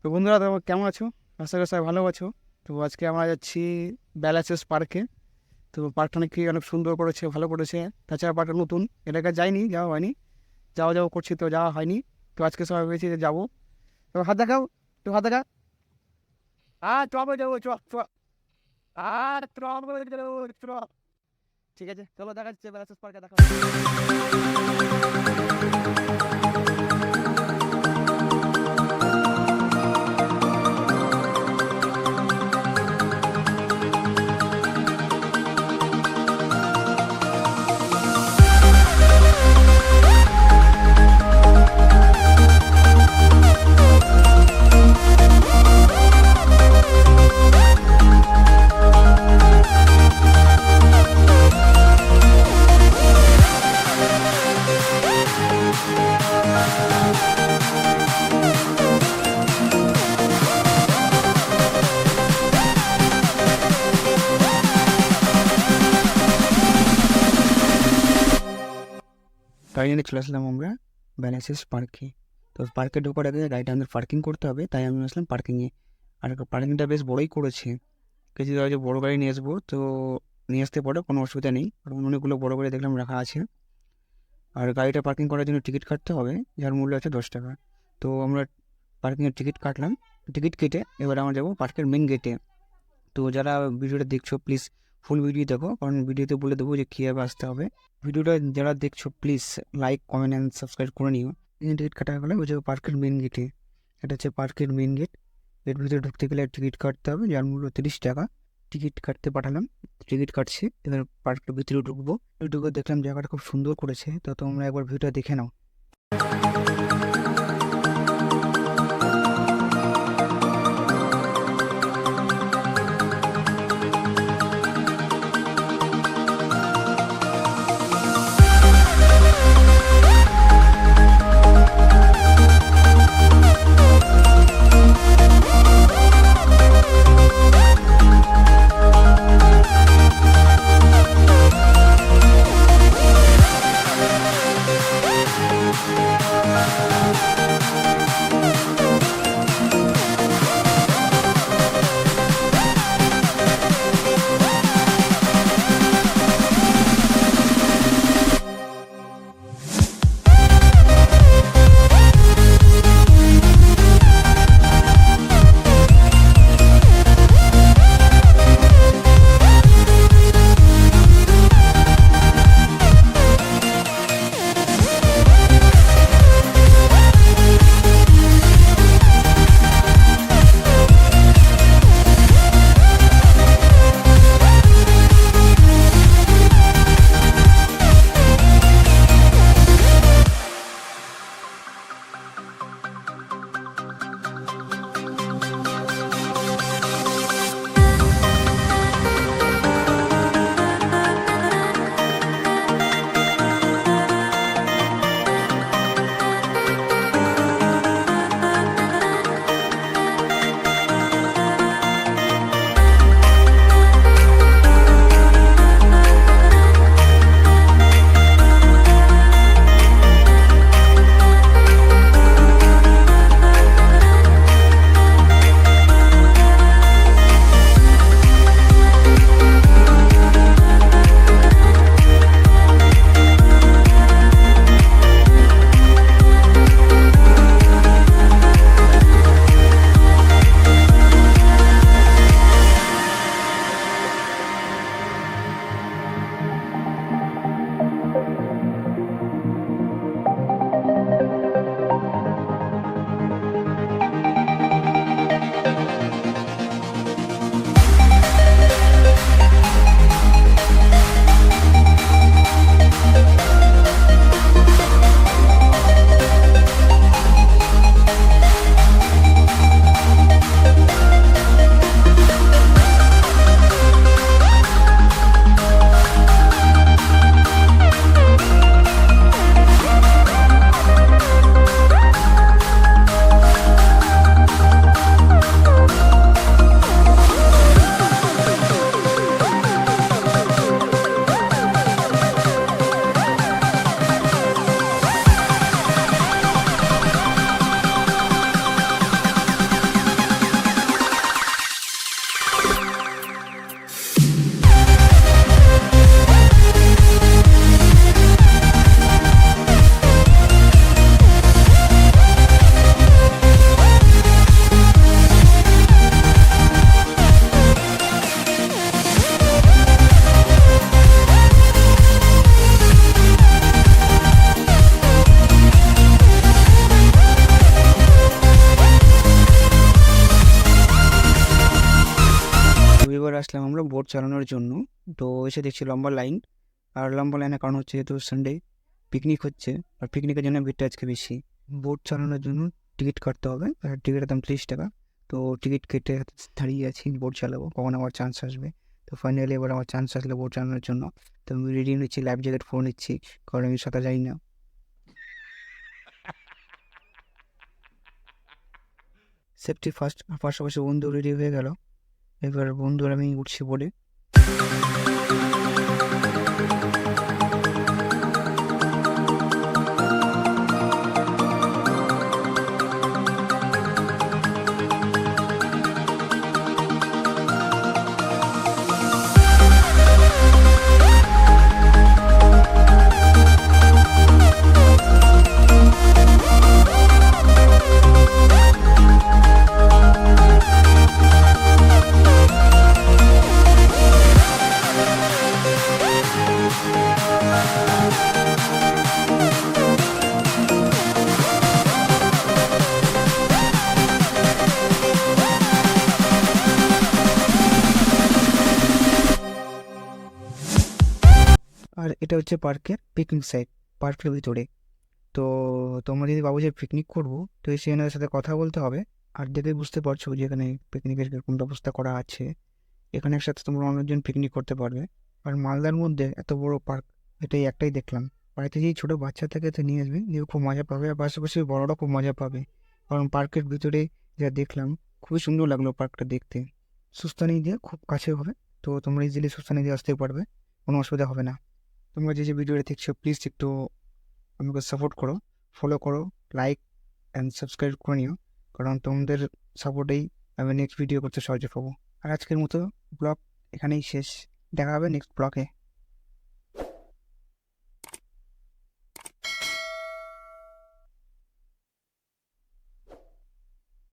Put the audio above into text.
তো বন্ধুরা, তোমরা কেমন আছো? আশা করি সবাই ভালো আছো। তো আজকে আমরা যাচ্ছি ব্যালাসেস পার্কে। তো পার্কটা নাকি অনেক সুন্দর করেছে, ভালো করেছে। তাছাড়া পার্কটা নতুন, এলাকা যাইনি, যাওয়া হয়নি, যাওয়া করছি তো যাওয়া হয়নি। তো আজকে সবাই ভেবেছি যে যাবো। তো হাত দেখাও, তো হাত দেখা। টবে যাবো, চ। টবে যাবো, চ। ঠিক আছে, চলো দেখা যাচ্ছে ব্যালাসেস পার্কে, দেখা গাড়ি নিয়ে চলে আসলাম আমরা ব্যালাসেস পার্কে। তো পার্কে ঢোকার আগে গাড়িটা আমাদের পার্কিং করতে হবে, তাই আমি আসলাম পার্কিংয়ে। আর পার্কিংটা বেশ বড়োই করেছে। কিছু যে বড়ো গাড়ি নিয়ে আসবো, তো নিয়ে আসতে পারো, কোনো অসুবিধা নেই, কারণ অনেকগুলো বড়ো গাড়ি দেখলাম রাখা আছে। আর গাড়িটা পার্কিং করার জন্য টিকিট কাটতে হবে, যার মূল্য আছে 10 টাকা। তো আমরা পার্কিংয়ের টিকিট কাটলাম। টিকিট কেটে এবার আমরা যাবো পার্কের মেন গেটে। তো যারা ভিডিওটা দেখছো প্লিজ ফুল ভিডিও দেখো, কারণ ভিডিওতে বলে দেবো যে কীভাবে আসতে হবে। ভিডিওটা যারা দেখছো please like, comment and subscribe করে নিও। টিকিট কাটা গেলে ওই যে পার্কের মেন গেটে, এটা হচ্ছে পার্কের মেন গেট। এর ভিতরে ঢুকতে গেলে টিকিট কাটতে হবে, যার মূল্য 30 টাকা। টিকিট কাটতে পাঠালাম, টিকিট কাটছে। এবার পার্কের ভিতরে ঢুকবো। ঢুকে দেখলাম জায়গাটা খুব সুন্দর করেছে, তো তোমরা একবার ভিডিওটা দেখে নাও। বোট চালানোর জন্য। তো এসে দেখছি লম্বা লাইন, আর লম্বা লাইনের কারণ হচ্ছে যেহেতু সানডে পিকনিক হচ্ছে, আর পিকনিকের জন্য ভিড়টা আজকে বেশি। বোট চালানোর জন্য টিকিট কাটতে হবে, আর টিকিটের দাম 30 টাকা। তো টিকিট কেটে দাঁড়িয়ে আছি, বোট চালাবো, কখন আমার চান্স আসবে। তো ফাইনালি এবার আমার চান্স আসলো বোট চালানোর জন্য। তো আমি রেডি নিচ্ছি, লাইফ জ্যাকেট পরে নিচ্ছি, কারণ আমি সাঁতার জানি না। সেফটি ফার্স্ট, পাশাপাশি বন্ধু রেডি হয়ে গেল। এবার বন্ধু আর আমি উঠছি বোটে। আর এটা হচ্ছে পার্কের পিকনিক সাইট, পার্কের ভিতরে। তো তোমরা যদি ভাবো যে পিকনিক করবো, তো সেখানে সাথে কথা বলতে হবে। আর দেখে বুঝতে পারছো যে এখানে পিকনিকের কীরকম ব্যবস্থা করা আছে। এখানে একসাথে তোমরা অনেকজন পিকনিক করতে পারবে। আর মালদার মধ্যে এত বড় পার্ক এটাই একটাই দেখলাম। বাড়িতে যদি ছোটো বাচ্চা থাকে তো নিয়ে আসবে, নিয়ে খুব মজা পাবে, আর পাশাপাশি বড়রা খুব মজা পাবে। কারণ পার্কের ভিতরে যা দেখলাম, খুবই সুন্দর লাগলো পার্কটা দেখতে। সুস্তানি দিয়ে খুব কাছে হবে, তো তোমরা ইজিলি সুস্তানি দিয়ে আসতে পারবে, কোনো অসুবিধা হবে না। তোমরা যে যে ভিডিওটা দেখছো প্লিজ একটু আমাকে সাপোর্ট করো, ফলো করো, লাইক অ্যান্ড সাবস্ক্রাইব করে নিও, কারণ তোমাদের সাপোর্টেই আমি নেক্সট ভিডিও করতে সাহায্য পাবো। আর আজকের মতো ব্লগ এখানেই শেষ, দেখা হবে নেক্সট ব্লগে।